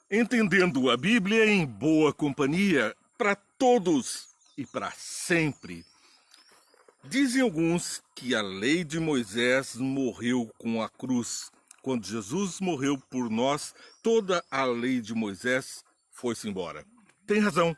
Entendendo a Bíblia em boa companhia, para todos e para sempre. Dizem alguns que a lei de Moisés morreu com a cruz. Quando Jesus morreu por nós, toda a lei de Moisés foi-se embora. Tem razão.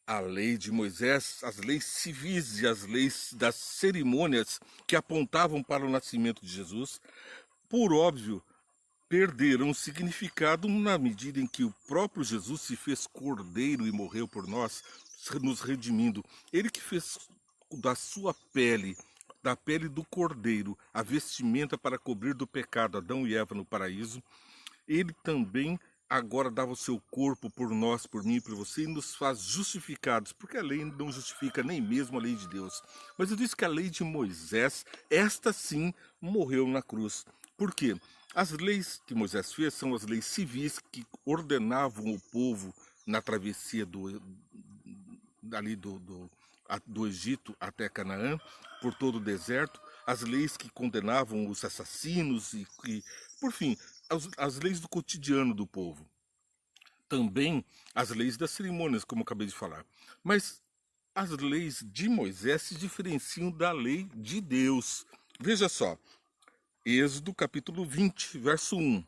A lei de Moisés, as leis civis e as leis das cerimônias que apontavam para o nascimento de Jesus, por óbvio, perderam significado na medida em que o próprio Jesus se fez cordeiro e morreu por nós, nos redimindo. Ele que fez da sua pele, da pele do cordeiro, a vestimenta para cobrir do pecado Adão e Eva no paraíso, ele também agora dava o seu corpo por nós, por mim e por você, e nos faz justificados, porque a lei não justifica nem mesmo a lei de Deus. Mas eu disse que a lei de Moisés, esta sim, morreu na cruz. Por quê? As leis que Moisés fez são as leis civis que ordenavam o povo na travessia do Egito até Canaã, por todo o deserto, as leis que condenavam os assassinos por fim, as leis do cotidiano do povo. Também as leis das cerimônias, como eu acabei de falar. Mas as leis de Moisés se diferenciam da lei de Deus. Veja só, Êxodo capítulo 20, verso 1.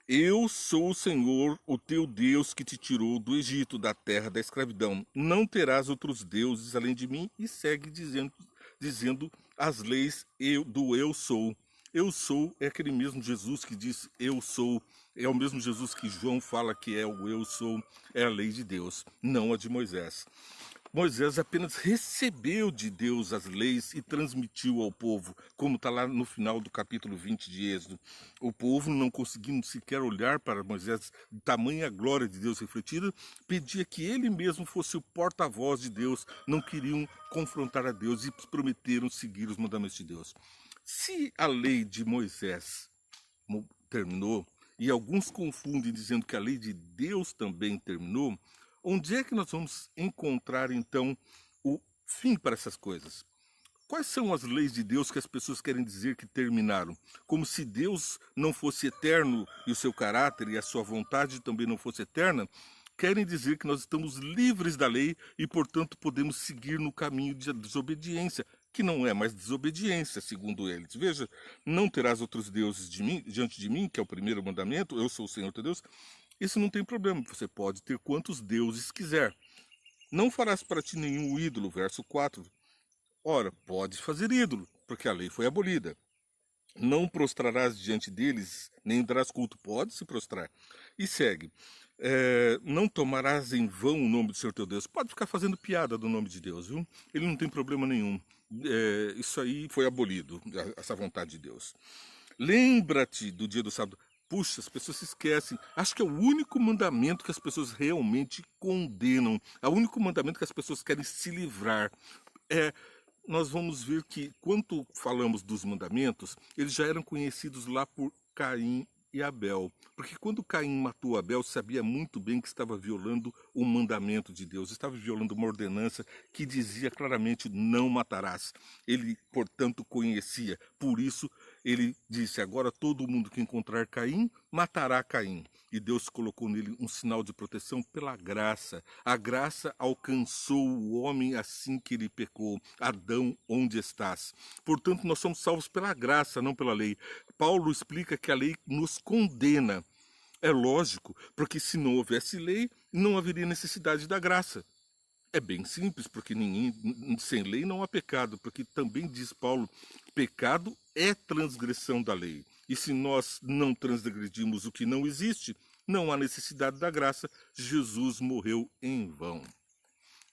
Eu sou o Senhor, o teu Deus, que te tirou do Egito, da terra da escravidão. Não terás outros deuses além de mim. E segue dizendo as leis do eu sou. Eu sou é aquele mesmo Jesus que diz eu sou. É o mesmo Jesus que João fala que é o eu sou. É a lei de Deus, não a de Moisés. Moisés apenas recebeu de Deus as leis e transmitiu ao povo, como está lá no final do capítulo 20 de Êxodo. O povo, não conseguindo sequer olhar para Moisés, tamanha glória de Deus refletida, pedia que ele mesmo fosse o porta-voz de Deus, não queriam confrontar a Deus e prometeram seguir os mandamentos de Deus. Se a lei de Moisés terminou, e alguns confundem dizendo que a lei de Deus também terminou, onde é que nós vamos encontrar, então, o fim para essas coisas? Quais são as leis de Deus que as pessoas querem dizer que terminaram? Como se Deus não fosse eterno e o seu caráter e a sua vontade também não fosse eterna, querem dizer que nós estamos livres da lei e, portanto, podemos seguir no caminho de desobediência, que não é mais desobediência, segundo eles. Veja, não terás outros deuses diante de mim, que é o primeiro mandamento, eu sou o Senhor teu Deus. Isso não tem problema, você pode ter quantos deuses quiser. Não farás para ti nenhum ídolo, verso 4. Ora, pode fazer ídolo, porque a lei foi abolida. Não prostrarás diante deles, nem darás culto, pode se prostrar. E segue. Não tomarás em vão o nome do Senhor teu Deus. Pode ficar fazendo piada do nome de Deus, viu? Ele não tem problema nenhum. Isso aí foi abolido, essa vontade de Deus. Lembra-te do dia do sábado. Puxa, as pessoas se esquecem. Acho que é o único mandamento que as pessoas realmente condenam. É o único mandamento que as pessoas querem se livrar. Nós vamos ver que, quando falamos dos mandamentos, eles já eram conhecidos lá por Caim e Abel. Porque quando Caim matou Abel, sabia muito bem que estava violando o mandamento de Deus. Estava violando uma ordenança que dizia claramente, não matarás. Ele, portanto, conhecia. Por isso, ele disse, agora todo mundo que encontrar Caim, matará Caim. E Deus colocou nele um sinal de proteção pela graça. A graça alcançou o homem assim que ele pecou. Adão, onde estás? Portanto, nós somos salvos pela graça, não pela lei. Paulo explica que a lei nos condena. É lógico, porque se não houvesse lei, não haveria necessidade da graça. É bem simples, porque sem lei não há pecado, porque também diz Paulo, pecado é transgressão da lei. E se nós não transgredimos o que não existe, não há necessidade da graça, Jesus morreu em vão.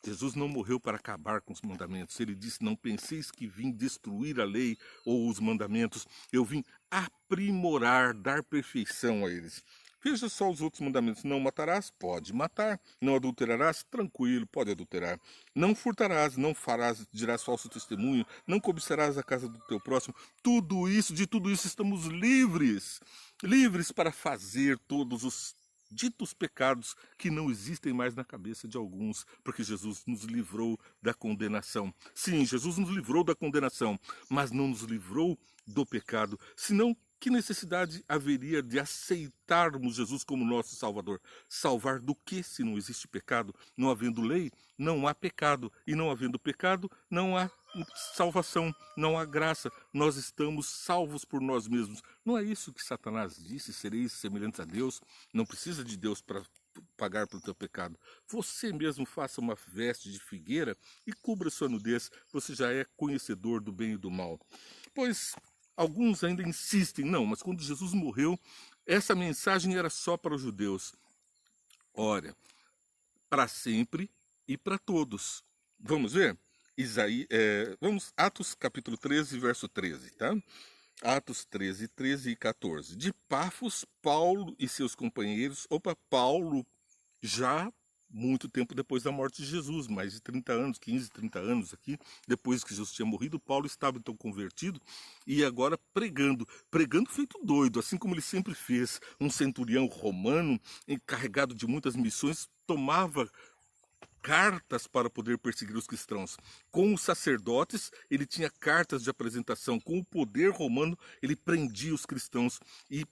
Jesus não morreu para acabar com os mandamentos. Ele disse, não penseis que vim destruir a lei ou os mandamentos. Eu vim aprimorar, dar perfeição a eles. Veja só os outros mandamentos. Não matarás? Pode matar. Não adulterarás? Tranquilo, pode adulterar. Não furtarás, não farás, dirás falso testemunho, não cobiçarás a casa do teu próximo. De tudo isso estamos livres. Livres para fazer todos os ditos pecados que não existem mais na cabeça de alguns, porque Jesus nos livrou da condenação. Sim, Jesus nos livrou da condenação, mas não nos livrou do pecado. Senão, que necessidade haveria de aceitarmos Jesus como nosso Salvador? Salvar do que se não existe pecado? Não havendo lei, não há pecado. E não havendo pecado, não há salvação, não há graça. Nós estamos salvos por nós mesmos. Não é isso que Satanás disse? Sereis semelhantes a Deus? Não precisa de Deus para pagar pelo teu pecado. Você mesmo faça uma veste de figueira e cubra sua nudez. Você já é conhecedor do bem e do mal. Pois alguns ainda insistem, não, mas quando Jesus morreu, essa mensagem era só para os judeus. Ora, para sempre e para todos. Vamos ver? Vamos, Atos capítulo 13, verso 13, tá? Atos 13, 13 e 14. De Pafos, Paulo e seus companheiros, Paulo já muito tempo depois da morte de Jesus, mais de 30 anos, 15, 30 anos aqui, depois que Jesus tinha morrido, Paulo estava então convertido e agora pregando feito doido, assim como ele sempre fez. Um centurião romano, encarregado de muitas missões, tomava cartas para poder perseguir os cristãos. Com os sacerdotes, ele tinha cartas de apresentação. Com o poder romano, ele prendia os cristãos e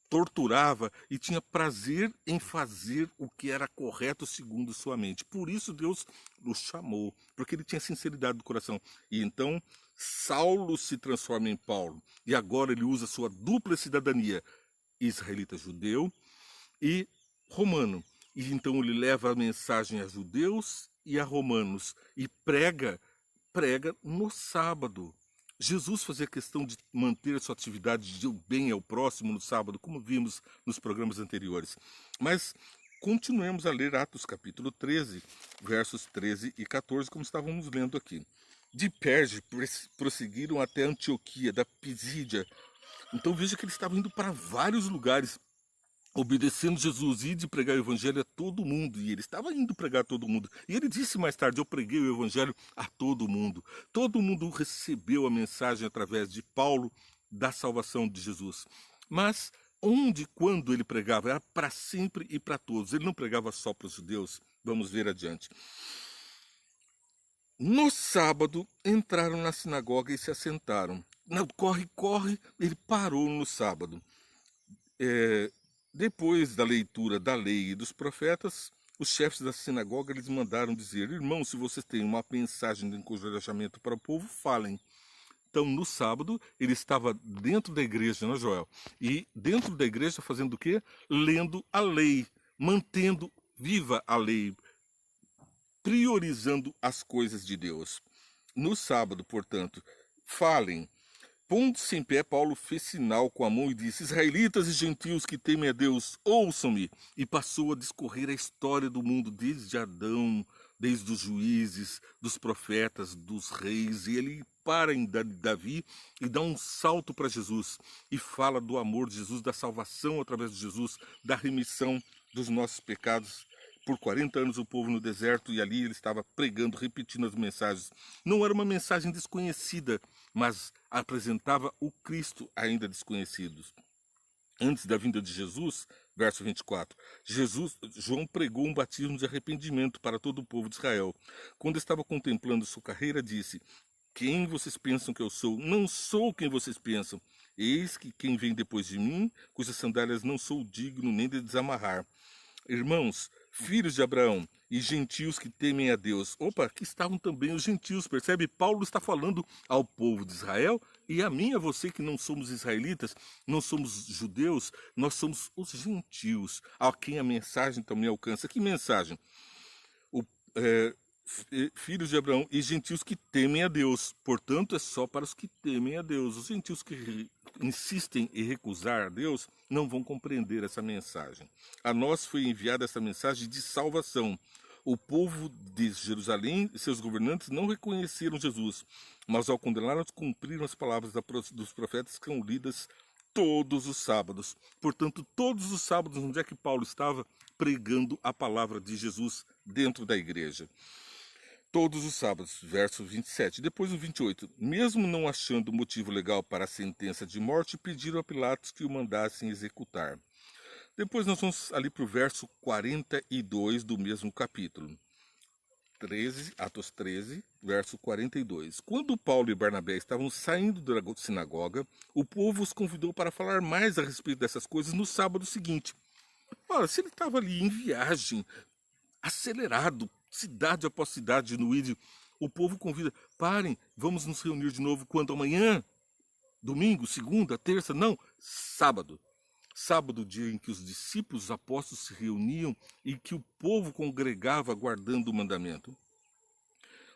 torturava e tinha prazer em fazer o que era correto segundo sua mente. Por isso Deus o chamou, porque ele tinha sinceridade do coração. E então Saulo se transforma em Paulo. E agora ele usa sua dupla cidadania, israelita judeu e romano. E então ele leva a mensagem a judeus e a romanos e prega no sábado. Jesus fazia questão de manter a sua atividade de bem ao próximo no sábado, como vimos nos programas anteriores. Mas continuemos a ler Atos capítulo 13, versos 13 e 14, como estávamos lendo aqui. De Perge prosseguiram até Antioquia, da Pisídia. Então veja que eles estavam indo para vários lugares, obedecendo Jesus, e de pregar o evangelho a todo mundo. E ele estava indo pregar a todo mundo. E ele disse mais tarde, eu preguei o evangelho a todo mundo. Todo mundo recebeu a mensagem através de Paulo da salvação de Jesus. Mas onde e quando ele pregava era para sempre e para todos. Ele não pregava só para os judeus. Vamos ver adiante. No sábado, entraram na sinagoga e se assentaram. Corre, corre, ele parou no sábado. Depois da leitura da lei e dos profetas, os chefes da sinagoga lhes mandaram dizer: irmãos, se vocês têm uma mensagem de encorajamento para o povo, falem. Então, no sábado, ele estava dentro da igreja, né, Joel? E dentro da igreja fazendo o quê? Lendo a lei, mantendo viva a lei, priorizando as coisas de Deus. No sábado, portanto, falem. Pondo-se em pé, Paulo fez sinal com a mão e disse: israelitas e gentios que temem a Deus, ouçam-me. E passou a discorrer a história do mundo desde Adão, desde os juízes, dos profetas, dos reis. E ele para em Davi e dá um salto para Jesus. E fala do amor de Jesus, da salvação através de Jesus, da remissão dos nossos pecados. Por 40 anos o povo no deserto, e ali ele estava pregando, repetindo as mensagens. Não era uma mensagem desconhecida, mas apresentava o Cristo ainda desconhecido. Antes da vinda de Jesus, verso 24, João pregou um batismo de arrependimento para todo o povo de Israel. Quando estava contemplando sua carreira, disse: quem vocês pensam que eu sou? Não sou quem vocês pensam. Eis que quem vem depois de mim, cujas sandálias não sou digno nem de desamarrar. Irmãos, filhos de Abraão e gentios que temem a Deus. Aqui estavam também os gentios, percebe? Paulo está falando ao povo de Israel e a mim e a você que não somos israelitas, não somos judeus, nós somos os gentios, a quem a mensagem também alcança. Que mensagem? Filhos de Abraão e gentios que temem a Deus. Portanto, é só para os que temem a Deus. Os gentios que insistem em recusar a Deus não vão compreender essa mensagem. A nós foi enviada essa mensagem de salvação. O povo de Jerusalém e seus governantes não reconheceram Jesus, mas ao condená-los cumpriram as palavras dos profetas que são lidas todos os sábados. Portanto, todos os sábados, onde é que Paulo estava? Pregando a palavra de Jesus dentro da igreja. Todos os sábados, verso 27. Depois o 28. Mesmo não achando motivo legal para a sentença de morte, pediram a Pilatos que o mandassem executar. Depois nós vamos ali para o verso 42 do mesmo capítulo. 13, Atos 13, verso 42. Quando Paulo e Barnabé estavam saindo da sinagoga, o povo os convidou para falar mais a respeito dessas coisas no sábado seguinte. Ora, se ele estava ali em viagem, acelerado, cidade após cidade no ídio, o povo convida, parem, vamos nos reunir de novo quando amanhã? Domingo, segunda, terça? Não, sábado. Sábado, dia em que os discípulos, os apóstolos se reuniam e que o povo congregava guardando o mandamento.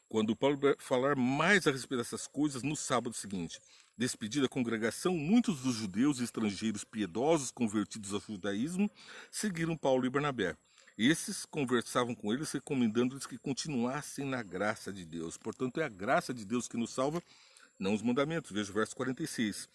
Quando Paulo falar mais a respeito dessas coisas, no sábado seguinte, despedida a congregação, muitos dos judeus e estrangeiros piedosos convertidos ao judaísmo seguiram Paulo e Barnabé. Esses conversavam com eles, recomendando-lhes que continuassem na graça de Deus. Portanto, é a graça de Deus que nos salva, não os mandamentos. Veja o verso 46.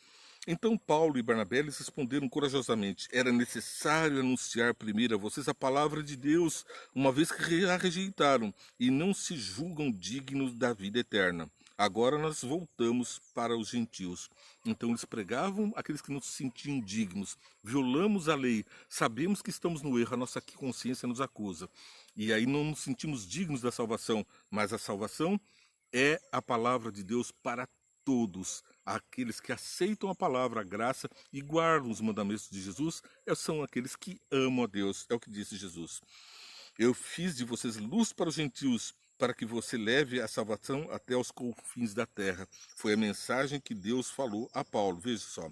Então Paulo e Barnabé lhes responderam corajosamente: era necessário anunciar primeiro a vocês a palavra de Deus, uma vez que a rejeitaram e não se julgam dignos da vida eterna. Agora nós voltamos para os gentios. Então eles pregavam aqueles que não se sentiam dignos. Violamos a lei, sabemos que estamos no erro, a nossa consciência nos acusa. E aí não nos sentimos dignos da salvação, mas a salvação é a palavra de Deus para todos. Aqueles que aceitam a palavra, a graça e guardam os mandamentos de Jesus são aqueles que amam a Deus. É o que disse Jesus. Eu fiz de vocês luz para os gentios, para que você leve a salvação até os confins da terra. Foi a mensagem que Deus falou a Paulo. Veja só.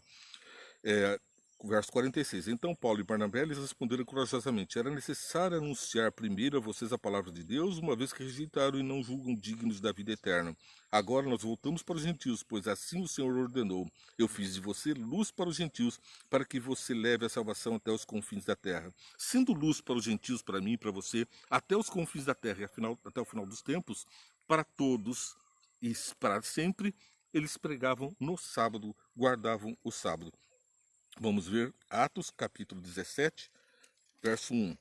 Verso 46. Então Paulo e Barnabé lhes responderam corajosamente: era necessário anunciar primeiro a vocês a palavra de Deus, uma vez que rejeitaram e não julgam dignos da vida eterna. Agora nós voltamos para os gentios, pois assim o Senhor ordenou. Eu fiz de você luz para os gentios, para que você leve a salvação até os confins da terra. Sendo luz para os gentios, para mim e para você, até os confins da terra e até o final dos tempos, para todos e para sempre, eles pregavam no sábado, guardavam o sábado. Vamos ver Atos, capítulo 17, verso 1.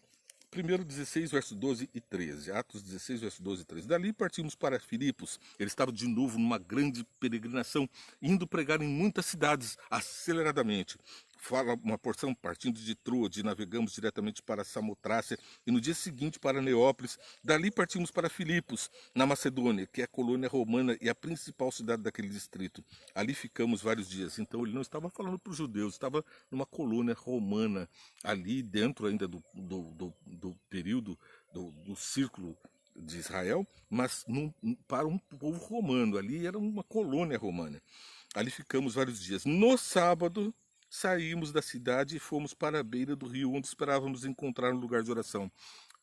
Primeiro 16, verso 12 e 13. Atos 16, verso 12 e 13. Dali partimos para Filipos. Eles estavam de novo numa grande peregrinação, indo pregar em muitas cidades, aceleradamente. Fala uma porção partindo de Troade, navegamos diretamente para Samotrácia e no dia seguinte para Neópolis. Dali partimos para Filipos, na Macedônia, que é a colônia romana e a principal cidade daquele distrito. Ali ficamos vários dias. Então ele não estava falando para os judeus, estava numa colônia romana, ali dentro ainda do período do círculo de Israel, mas para um povo romano. Ali era uma colônia romana. Ali ficamos vários dias. No sábado, saímos da cidade e fomos para a beira do rio, onde esperávamos encontrar um lugar de oração.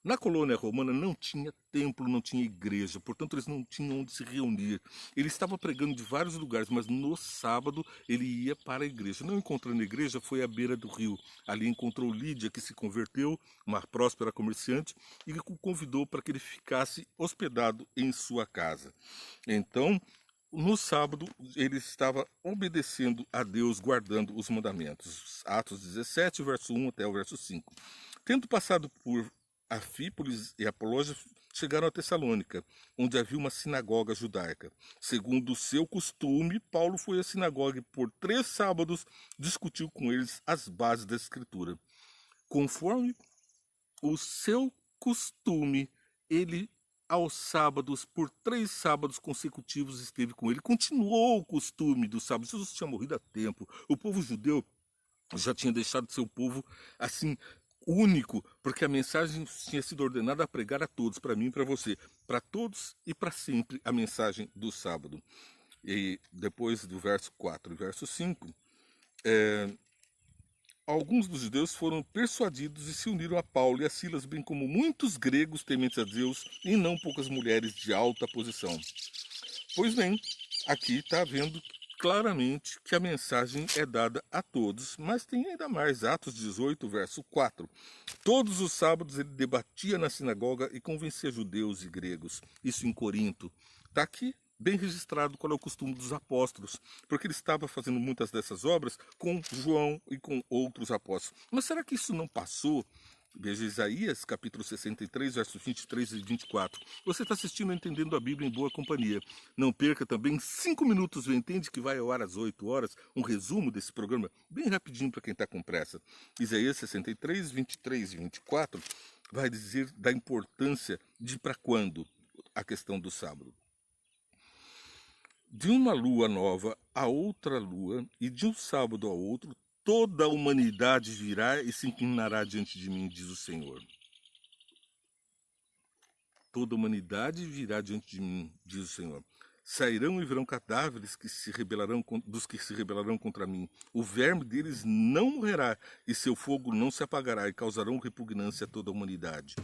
Na colônia romana não tinha templo, não tinha igreja, portanto eles não tinham onde se reunir. Ele estava pregando de vários lugares, mas no sábado ele ia para a igreja. Não encontrando a igreja, foi à beira do rio. Ali encontrou Lídia, que se converteu, uma próspera comerciante, e que o convidou para que ele ficasse hospedado em sua casa. Então, no sábado, ele estava obedecendo a Deus, guardando os mandamentos. Atos 17, verso 1 até o verso 5. Tendo passado por Afípolis e Apológia, chegaram a Tessalônica, onde havia uma sinagoga judaica. Segundo o seu costume, Paulo foi à sinagoga e por 3 sábados discutiu com eles as bases da Escritura. Conforme o seu costume, ele aos sábados, por 3 sábados consecutivos esteve com ele. Continuou o costume do sábado. Jesus tinha morrido há tempo. O povo judeu já tinha deixado de ser o povo assim único, porque a mensagem tinha sido ordenada a pregar a todos, para mim e para você, para todos e para sempre a mensagem do sábado. E depois do verso 4 e verso 5, alguns dos judeus foram persuadidos e se uniram a Paulo e a Silas, bem como muitos gregos tementes a Deus e não poucas mulheres de alta posição. Pois bem, aqui está vendo claramente que a mensagem é dada a todos, mas tem ainda mais, Atos 18, verso 4. Todos os sábados ele debatia na sinagoga e convencia judeus e gregos. Isso em Corinto. Está aqui bem registrado qual é o costume dos apóstolos, porque ele estava fazendo muitas dessas obras com João e com outros apóstolos. Mas será que isso não passou Veja Isaías, capítulo 63, versos 23 e 24. Você está assistindo Entendendo a Bíblia em Boa Companhia. Não perca também 5 minutos, entende, que vai ao ar às 8 horas, um resumo desse programa, bem rapidinho para quem está com pressa. Isaías 63, 23 e 24 vai dizer da importância de para quando a questão do sábado. De uma lua nova a outra lua, e de um sábado a outro, toda a humanidade virá e se inclinará diante de mim, diz o Senhor. Toda a humanidade virá diante de mim, diz o Senhor. Sairão e verão cadáveres dos que se rebelarão contra mim. O verme deles não morrerá, e seu fogo não se apagará, e causarão repugnância a toda a humanidade.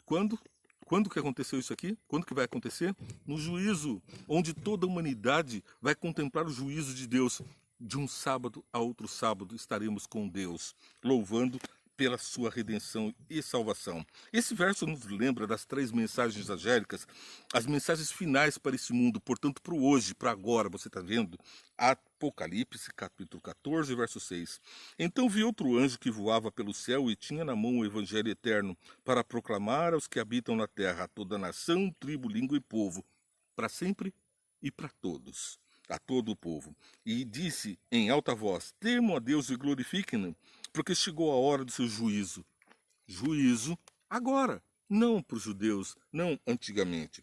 Quando? Quando que aconteceu isso aqui? Quando que vai acontecer? No juízo, onde toda a humanidade vai contemplar o juízo de Deus. De um sábado a outro sábado estaremos com Deus, louvando pela sua redenção e salvação. Esse verso nos lembra das 3 mensagens angélicas, as mensagens finais para esse mundo, portanto, para o hoje, para agora, você está vendo? Apocalipse, capítulo 14, verso 6. Então vi outro anjo que voava pelo céu e tinha na mão o evangelho eterno para proclamar aos que habitam na terra, a toda nação, tribo, língua e povo, para sempre e para todos, a todo o povo. E disse em alta voz: temam a Deus e glorifiquem-no, porque chegou a hora do seu juízo. Juízo agora, não para os judeus, não antigamente.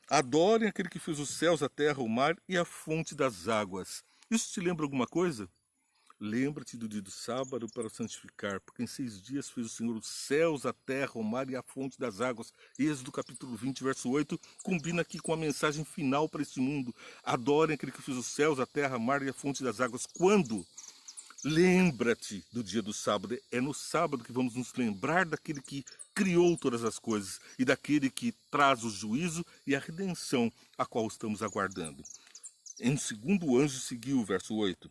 Adorem aquele que fez os céus, a terra, o mar e a fonte das águas. Isso te lembra alguma coisa? Lembra-te do dia do sábado para o santificar, porque em 6 dias fez o Senhor os céus, a terra, o mar e a fonte das águas. Êxodo capítulo 20, verso 8, combina aqui com a mensagem final para esse mundo. Adorem aquele que fez os céus, a terra, o mar e a fonte das águas. Quando? Lembra-te do dia do sábado. É no sábado que vamos nos lembrar daquele que criou todas as coisas e daquele que traz o juízo e a redenção a qual estamos aguardando. Em segundo, o anjo seguiu o verso 8,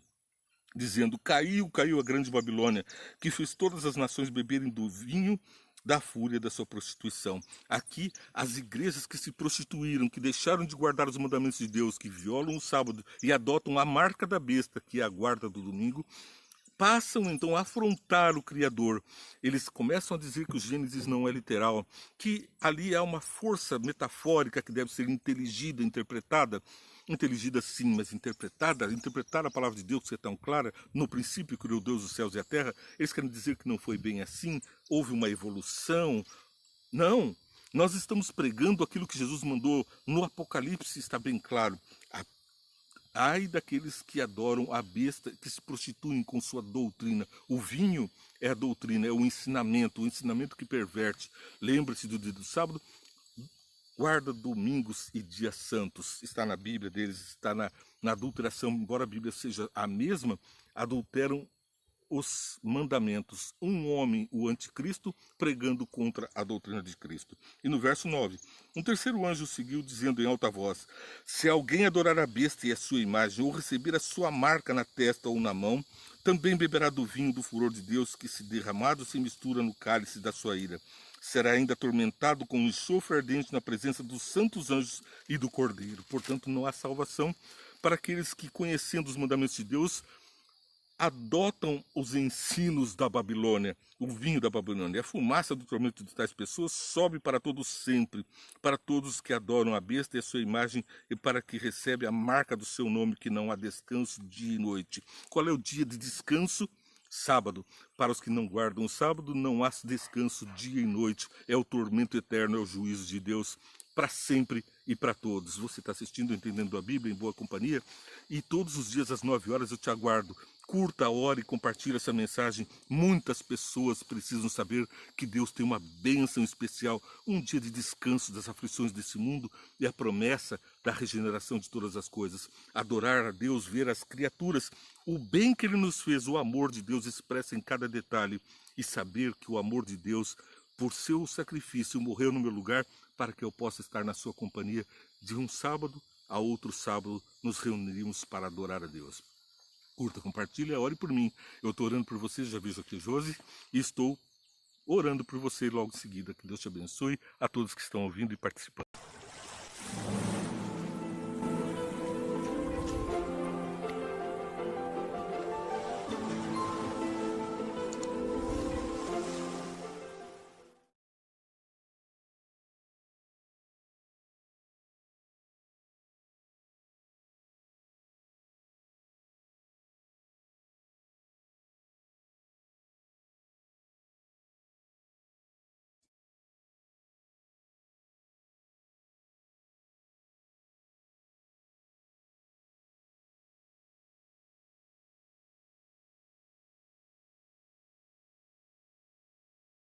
dizendo: caiu a grande Babilônia, que fez todas as nações beberem do vinho da fúria da sua prostituição. Aqui, as igrejas que se prostituíram, que deixaram de guardar os mandamentos de Deus, que violam o sábado e adotam a marca da besta, que é a guarda do domingo, passam então a afrontar o Criador. Eles começam a dizer que o Gênesis não é literal, que ali há uma força metafórica que deve ser inteligida, interpretada. Inteligida sim, mas interpretada, interpretar a palavra de Deus que é tão clara, no princípio criou Deus os céus e a terra. Eles querem dizer que não foi bem assim, houve uma evolução. Não, nós estamos pregando aquilo que Jesus mandou no Apocalipse, está bem claro. Ai daqueles que adoram a besta, que se prostituem com sua doutrina. O vinho é a doutrina, é o ensinamento que perverte. Lembre-se do dia do sábado, guarda domingos e dias santos. Está na Bíblia deles, está na adulteração. Embora a Bíblia seja a mesma, adulteram os mandamentos. Um homem, o anticristo, pregando contra a doutrina de Cristo. E no verso 9, um terceiro anjo seguiu dizendo em alta voz: se alguém adorar a besta e a sua imagem, ou receber a sua marca na testa ou na mão, também beberá do vinho do furor de Deus, que se derramado se mistura no cálice da sua ira. Será ainda atormentado com um enxofre ardente na presença dos santos anjos e do Cordeiro. Portanto, não há salvação para aqueles que, conhecendo os mandamentos de Deus, adotam os ensinos da Babilônia, o vinho da Babilônia. A fumaça do tormento de tais pessoas sobe para todos sempre, para todos que adoram a besta e a sua imagem, e para que recebe a marca do seu nome, que não há descanso dia e noite. Qual é o dia de descanso? Sábado. Para os que não guardam o sábado, não há descanso dia e noite. É o tormento eterno, é o juízo de Deus para sempre e para todos. Você está assistindo Entendendo a Bíblia em Boa Companhia? E todos os dias às 9 horas eu te aguardo. Curta a hora e compartilhe essa mensagem. Muitas pessoas precisam saber que Deus tem uma bênção especial, um dia de descanso das aflições desse mundo e a promessa da regeneração de todas as coisas. Adorar a Deus, ver as criaturas, o bem que Ele nos fez, o amor de Deus expressa em cada detalhe e saber que o amor de Deus, por seu sacrifício, morreu no meu lugar para que eu possa estar na sua companhia. De um sábado a outro sábado nos reuniríamos para adorar a Deus. Curta, compartilha, ore por mim. Eu estou orando por você, já vejo aqui Josi, e estou orando por você logo em seguida. Que Deus te abençoe, a todos que estão ouvindo e participando.